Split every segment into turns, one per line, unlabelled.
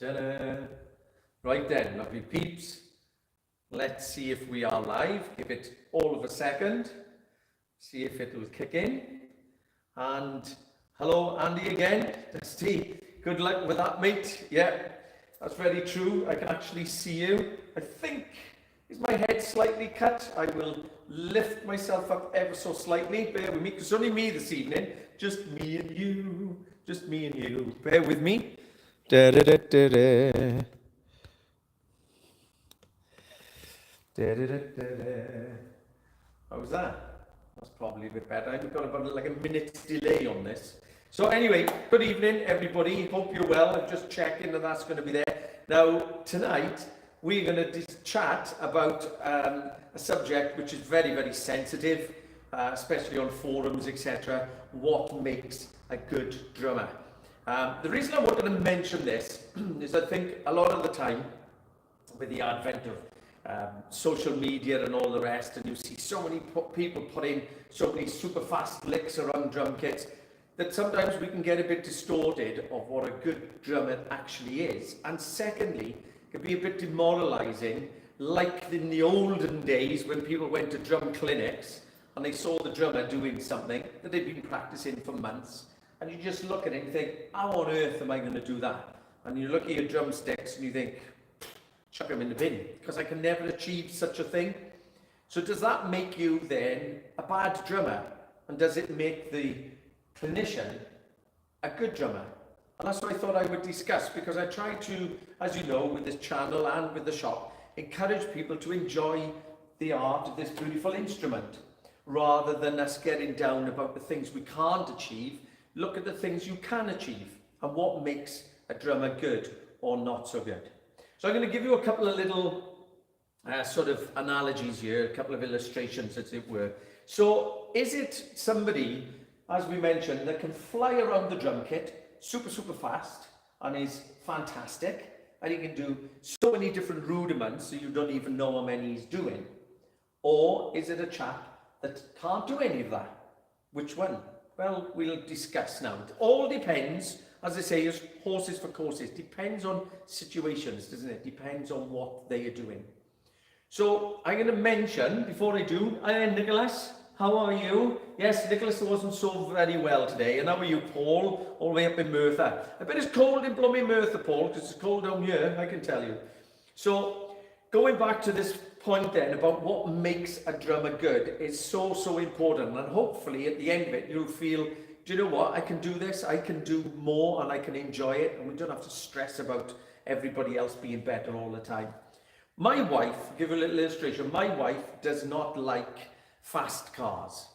Ta-da. Right then, lovely peeps. Let's see if we are live. Give it all of a second. See if it will kick in. And hello, Andy again. Steve, good luck with that, mate. Yeah, that's very true. I can actually see you. I think, is my head slightly cut? I will lift myself up ever so slightly. Bear with me, because it's only me this evening. Just me and you. Just me and you. Bear with me. Da da da da da. Da da da da da. How was that? That's probably a bit better. I've got about like a minute's delay on this. So anyway, good evening everybody. Hope you're well. I'm just checking that that's going to be there. Now tonight we're going to chat about a subject which is very, very sensitive, especially on forums, etc. What makes a good drummer? The reason I wanted to mention this is I think a lot of the time with the advent of social media and all the rest, and you see so many people putting so many super fast licks around drum kits, that sometimes we can get a bit distorted of what a good drummer actually is. And secondly, it can be a bit demoralizing, like in the olden days when people went to drum clinics and they saw the drummer doing something that they'd been practicing for months, and you just look at it and think, how on earth am I going to do that? And you look at your drumsticks and you think, chuck them in the bin, because I can never achieve such a thing. So does that make you then a bad drummer? And does it make the clinician a good drummer? And that's what I thought I would discuss, because I try to, as you know, with this channel and with the shop, encourage people to enjoy the art of this beautiful instrument, rather than us getting down about the things we can't achieve. Look at the things you can achieve and what makes a drummer good or not so good. So I'm going to give you a couple of little sort of analogies here, a couple of illustrations as it were. So is it somebody, as we mentioned, that can fly around the drum kit super, super fast and is fantastic, and he can do so many different rudiments so you don't even know how many he's doing? Or is it a chap that can't do any of that? Which one? Well, we'll discuss now. It all depends, as I say, is horses for courses. Depends on situations, doesn't it? Depends on what they are doing. So I'm going to mention, before I do, Nicholas, how are you? Yes, Nicholas wasn't so very well today. And how are you, Paul? All the way up in Merthyr. I bet it's cold in blooming Merthyr, Paul, because it's cold down here, I can tell you. So going back to this point then about what makes a drummer good is so, so important. And hopefully at the end of it, you'll feel, do you know what? I can do this, I can do more, and I can enjoy it. And we don't have to stress about everybody else being better all the time. My wife, give a little illustration, my wife does not like fast cars.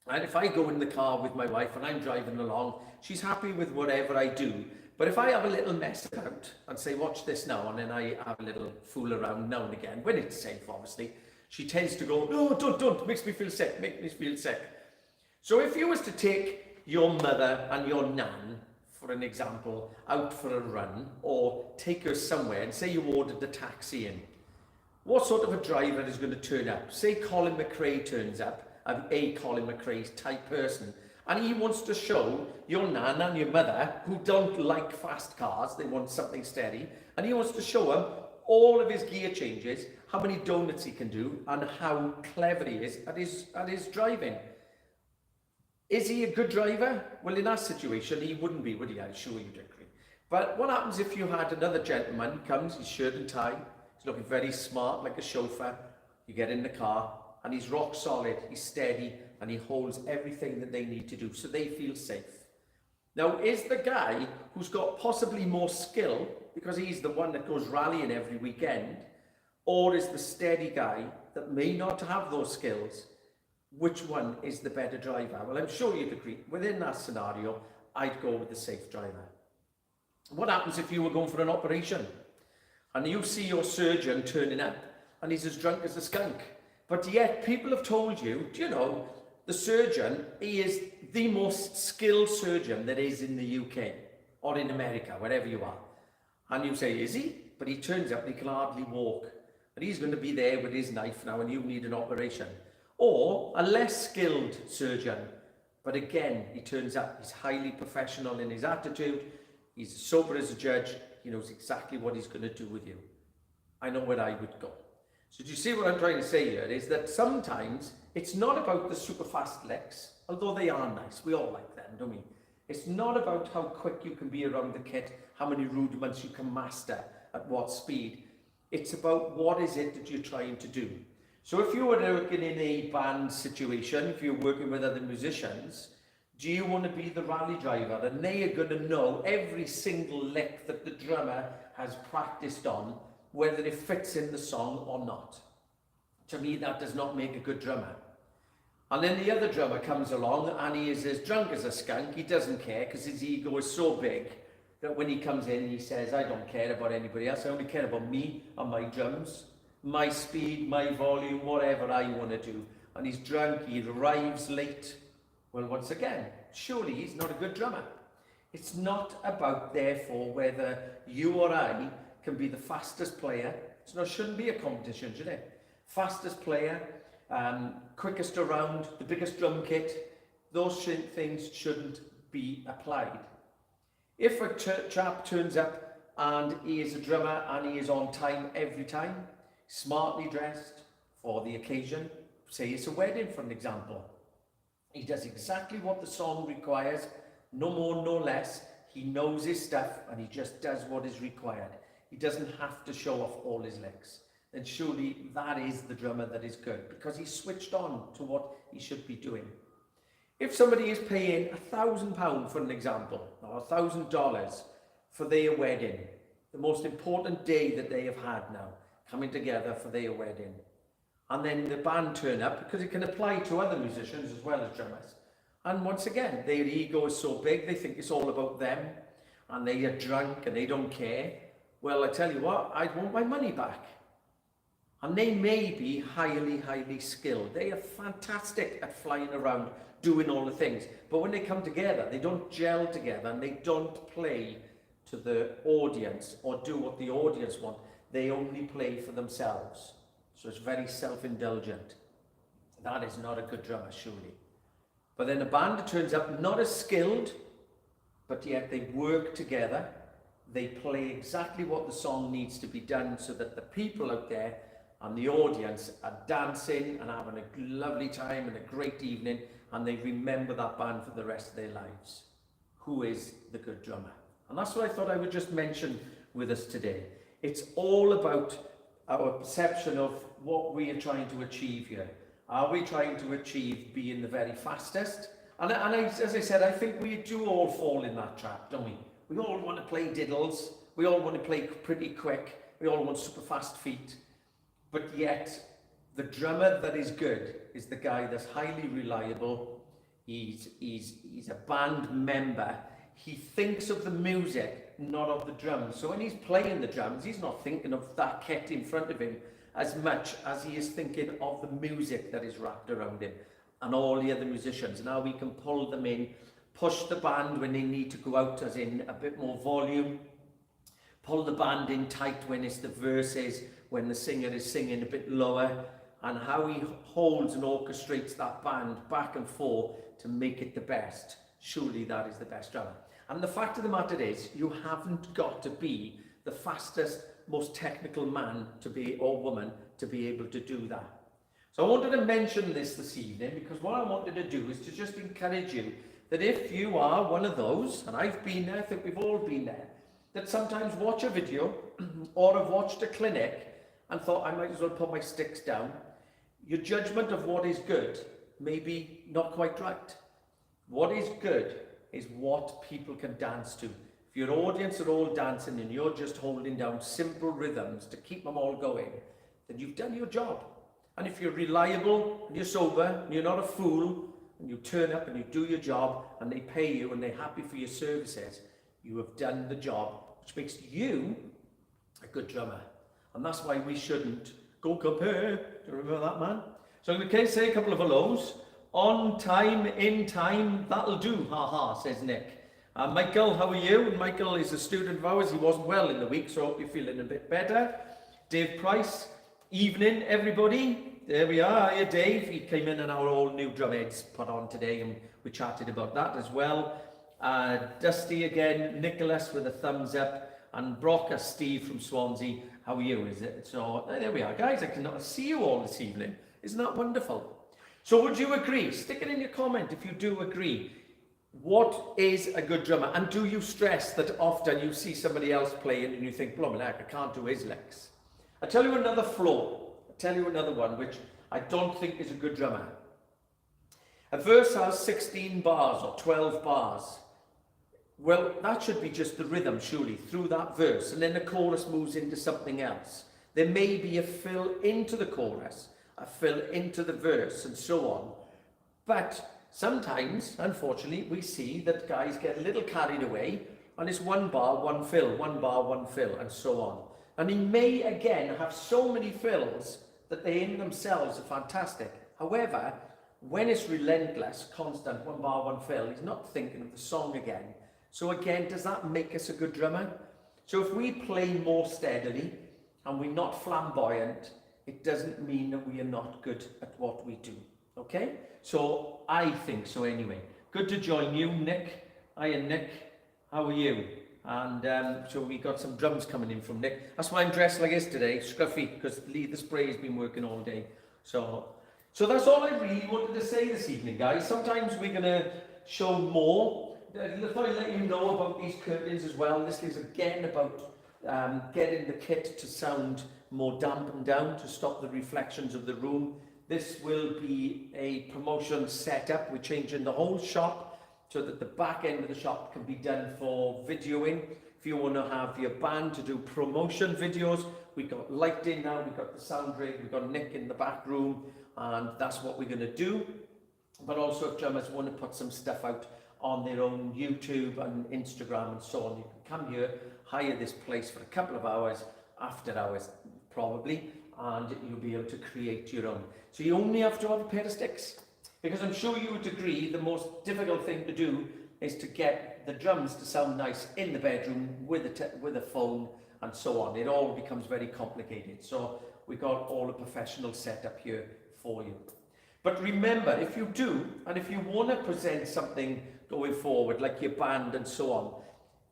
And if I go in the car with my wife and I'm driving along, she's happy with whatever I do. But if I have a little mess about and say, watch this now, and then I have a little fool around now and again, when it's safe, obviously, she tends to go, no, don't, makes me feel sick, make me feel sick. So if you was to take your mother and your nan, for an example, out for a run, or take her somewhere, and say you ordered the taxi in, what sort of a driver is going to turn up? Say Colin McRae turns up, a Colin McRae type person, and he wants to show your nan and your mother, who don't like fast cars, they want something steady, and he wants to show them all of his gear changes, how many donuts he can do, and how clever he is at his driving. Is he a good driver? Well, in that situation, he wouldn't be, would he? I'm sure you'd agree. But what happens if you had another gentleman who comes, his shirt and tie, he's looking very smart, like a chauffeur, you get in the car, and he's rock solid, he's steady, and he holds everything that they need to do, so they feel safe. Now, is the guy who's got possibly more skill, because he's the one that goes rallying every weekend, or is the steady guy that may not have those skills? Which one is the better driver? Well, I'm sure you'd agree, within that scenario, I'd go with the safe driver. What happens if you were going for an operation, and you see your surgeon turning up, and he's as drunk as a skunk? But yet people have told you, do you know, the surgeon, he is the most skilled surgeon that is in the UK or in America, wherever you are. And you say, is he? But he turns up and he can hardly walk. And he's going to be there with his knife now and you need an operation. Or a less skilled surgeon, but again, he turns up, he's highly professional in his attitude, he's sober as a judge, he knows exactly what he's going to do with you. I know where I would go. So do you see what I'm trying to say here is that sometimes it's not about the super fast licks, although they are nice. We all like them, don't we? It's not about how quick you can be around the kit, how many rudiments you can master at what speed. It's about what is it that you're trying to do. So if you were working in a band situation, if you're working with other musicians, do you want to be the rally driver? And they are going to know every single lick that the drummer has practiced on, whether it fits in the song or not. To me, that does not make a good drummer. And then the other drummer comes along and he is as drunk as a skunk. He doesn't care because his ego is so big that when he comes in, he says, I don't care about anybody else. I only care about me and my drums, my speed, my volume, whatever I want to do. And he's drunk, he arrives late. Well, once again, surely he's not a good drummer. It's not about, therefore, whether you or I can be the fastest player. Shouldn't be a competition, should it? Fastest player, quickest around, the biggest drum kit, those things shouldn't be applied. If a chap turns up and he is a drummer and he is on time every time, smartly dressed for the occasion, say it's a wedding for an example, he does exactly what the song requires, no more, no less. He knows his stuff and he just does what is required. He doesn't have to show off all his licks. Then surely that is the drummer that is good because he's switched on to what he should be doing. If somebody is paying £1,000 for an example, or $1,000 for their wedding, the most important day that they have had now, coming together for their wedding, and then the band turn up, because it can apply to other musicians as well as drummers, and once again, their ego is so big, they think it's all about them, and they are drunk and they don't care. Well, I tell you what, I want my money back. And they may be highly, highly skilled. They are fantastic at flying around, doing all the things. But when they come together, they don't gel together and they don't play to the audience or do what the audience want. They only play for themselves. So it's very self-indulgent. That is not a good drummer, surely. But then a band that turns up not as skilled, but yet they work together. They play exactly what the song needs to be done so that the people out there and the audience are dancing and having a lovely time and a great evening, and they remember that band for the rest of their lives. Who is the good drummer? And that's what I thought I would just mention with us today. It's all about our perception of what we are trying to achieve here. Are we trying to achieve being the very fastest? And as I said, I think we do all fall in that trap, don't we? We all want to play diddles. We all want to play pretty quick. We all want super fast feet. But yet, the drummer that is good is the guy that's highly reliable. He's a band member. He thinks of the music, not of the drums. So when he's playing the drums, he's not thinking of that kit in front of him as much as he is thinking of the music that is wrapped around him and all the other musicians. Now we can pull them in, push the band when they need to go out, as in a bit more volume, pull the band in tight when it's the verses, when the singer is singing a bit lower, and how he holds and orchestrates that band back and forth to make it the best. Surely that is the best drummer. And the fact of the matter is, you haven't got to be the fastest, most technical man to be, or woman, to be able to do that. So I wanted to mention this evening, because what I wanted to do is to just encourage you that if you are one of those, and I've been there, I think we've all been there, that sometimes watch a video or have watched a clinic and thought, I might as well put my sticks down. Your judgment of what is good may be not quite right. What is good is what people can dance to. If your audience are all dancing and you're just holding down simple rhythms to keep them all going, then you've done your job. And if you're reliable and you're sober and you're not a fool and you turn up and you do your job and they pay you and they're happy for your services, you have done the job, which makes you a good drummer. And that's why we shouldn't go compare. Do you remember that, man? So we can say a couple of hellos. On time, in time, that'll do. Ha ha, says Nick. Michael, how are you? Michael is a student of ours. He wasn't well in the week, so I hope you're feeling a bit better. Dave Price, evening, everybody. There we are. Here, Dave. He came in and our all new drum heads put on today, and we chatted about that as well. Dusty again, Nicholas with a thumbs up. And Brock, Steve from Swansea, how are you? Is it? So there we are, guys. I can see you all this evening. Isn't that wonderful? So would you agree? Stick it in your comment if you do agree. What is a good drummer? And do you stress that often you see somebody else playing and you think, blooming heck, I can't do his licks? I'll tell you another flaw. I'll tell you another one which I don't think is a good drummer. A verse has 16 bars or 12 bars. Well, that should be just the rhythm, surely, through that verse. And then the chorus moves into something else. There may be a fill into the chorus, a fill into the verse, and so on. But sometimes, unfortunately, we see that guys get a little carried away, and it's one bar, one fill, one bar, one fill, and so on. And he may, again, have so many fills that they in themselves are fantastic. However, when it's relentless, constant, one bar, one fill, he's not thinking of the song again. So again, does that make us a good drummer? So if we play more steadily and we're not flamboyant, it doesn't mean that we are not good at what we do. Okay? So I think so anyway. Good to join you, Nick. Hiya, Nick. How are you? And so we got some drums coming in from Nick. That's why I'm dressed like this today, scruffy, because Lee the Spray has been working all day. So that's all I really wanted to say this evening, guys. Sometimes we're going to show more. I thought I'd let you know about these curtains as well. This is again about getting the kit to sound more dampened down to stop the reflections of the room. This will be a promotion setup. We're changing the whole shop so that the back end of the shop can be done for videoing. If you want to have your band to do promotion videos, we've got lighting now, we've got the sound rig, we've got Nick in the back room, and that's what we're going to do. But also if drummers want to put some stuff out on their own YouTube and Instagram and so on, you can come here, hire this place for a couple of hours, after hours probably, and you'll be able to create your own. So you only have to have a pair of sticks, because I'm sure you would agree the most difficult thing to do is to get the drums to sound nice in the bedroom with a phone and so on. It all becomes very complicated. So we've got all the professional setup here for you. But remember, if you do, and if you want to present something going forward, like your band and so on,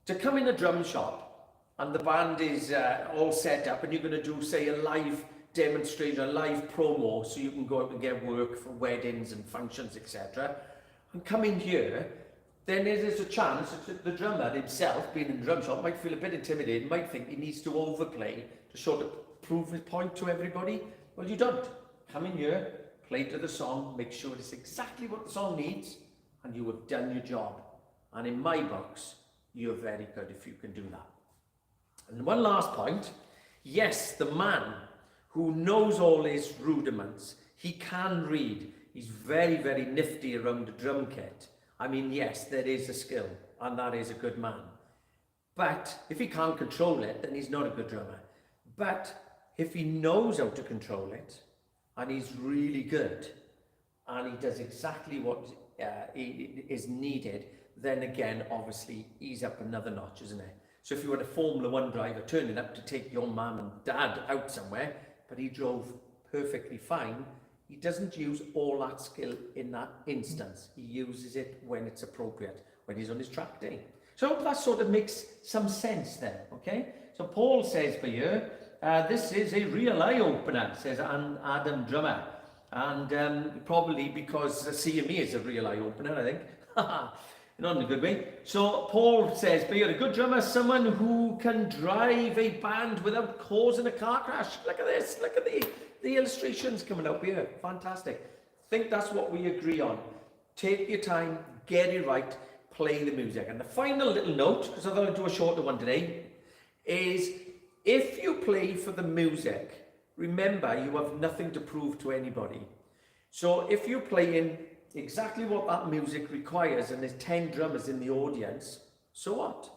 to come in a drum shop and the band is all set up and you're going to do, say, a live demonstration, a live promo, so you can go out and get work for weddings and functions, etc. And come in here, then there's a chance that the drummer himself, being in the drum shop, might feel a bit intimidated, might think he needs to overplay to sort of prove his point to everybody. Well, you don't. Come in here, play to the song, make sure it's exactly what the song needs, and you have done your job. And in my books, you're very good if you can do that. And one last point, yes, the man who knows all his rudiments, he can read. He's very, very nifty around the drum kit. I mean, yes, there is a skill, and that is a good man. But if he can't control it, then he's not a good drummer. But if he knows how to control it, and he's really good, and he does exactly what is needed, then again, obviously, he's up another notch, isn't it? So if you were a Formula One driver turning up to take your mum and dad out somewhere, but he drove perfectly fine, he doesn't use all that skill in that instance. He uses it when it's appropriate, when he's on his track day. So I hope that sort of makes some sense there, okay? So Paul says for you, this is a real eye-opener, says Adam Drummer. And probably because seeing me is a real eye-opener, I think. Not in a good way. So Paul says, be a good drummer, someone who can drive a band without causing a car crash. Look at this, look at the illustrations coming up here. Fantastic. I think that's what we agree on. Take your time, get it right, play the music. And the final little note, because I thought I'd do a shorter one today, is if you play for the music, remember you have nothing to prove to anybody. So if you're playing exactly what that music requires and there's 10 drummers in the audience, so what?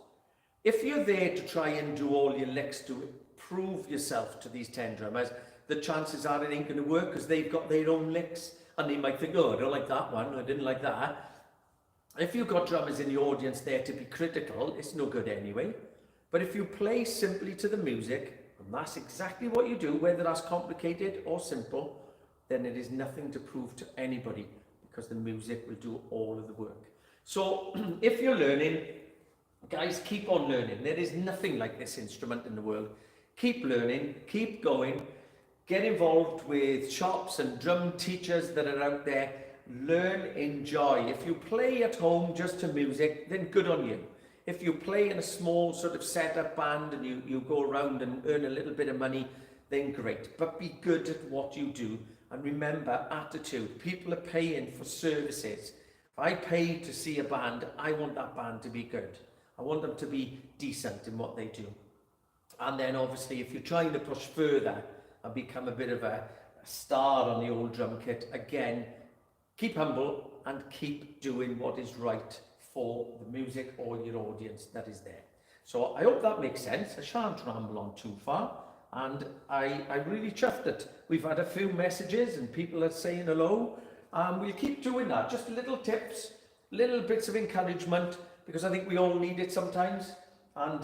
If you're there to try and do all your licks to prove yourself to these 10 drummers, the chances are it ain't going to work because they've got their own licks and they might think, oh, I don't like that one, I didn't like that. If you've got drummers in the audience there to be critical, it's no good anyway. But if you play simply to the music, and that's exactly what you do, whether that's complicated or simple, then it is nothing to prove to anybody, because the music will do all of the work. So if you're learning, Guys, keep on learning. There is nothing like this instrument in the world. Keep learning, keep going, get involved with shops and drum teachers that are out there. Learn, enjoy. If you play at home just to music, then good on you. If you play in a small sort of setup band and you go around and earn a little bit of money, then great. But be good at what you do. And remember, attitude. People are paying for services. If I pay to see a band, I want that band to be good. I want them to be decent in what they do. And then obviously, if you're trying to push further and become a bit of a star on the old drum kit, again, keep humble and keep doing what is right for the music or your audience that is there. So I hope that makes sense. I shan't ramble on too far. And I really chuffed it. We've had a few messages and people are saying hello. We'll keep doing that. Just little tips, little bits of encouragement, because I think we all need it sometimes. And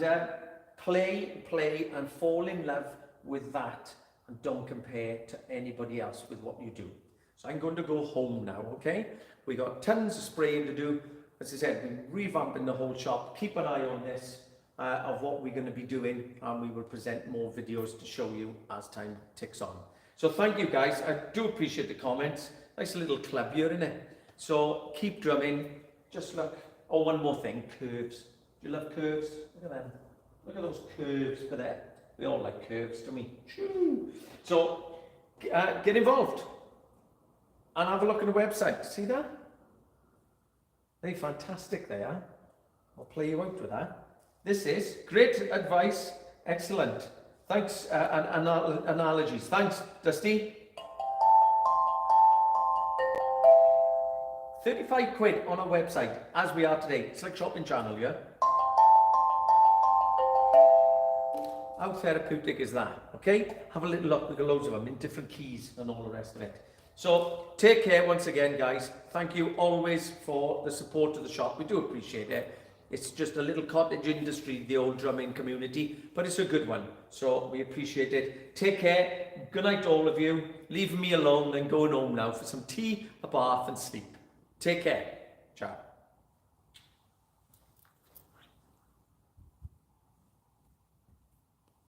play and fall in love with that, and don't compare to anybody else with what you do. So I'm going to go home now, okay? We got tons of spraying to do. As I said, we're revamping the whole shop. Keep an eye on this of what we're going to be doing, and we will present more videos to show you as time ticks on. So thank you guys. I do appreciate the comments. Nice little club here, isn't it? So keep drumming. Just look. Oh, one more thing, curves. Do you love curves? Look at them. Look at those curves for there. We all like curves, don't we? So get involved and have a look at the website. See that? They're fantastic, they are. I'll play you out with that. This is great advice. Excellent. Thanks, analogies. Thanks, Dusty. 35 quid on our website, as we are today. It's like shopping channel, yeah? How therapeutic is that? Okay? Have a little look. We've got loads of them in different keys and all the rest of it. So take care once again, guys. Thank you always for the support of the shop. We do appreciate it. It's just a little cottage industry, the old drumming community, but it's a good one. So we appreciate it. Take care. Good night to all of you. Leave me alone and going home now for some tea, a bath and sleep. Take care. Ciao.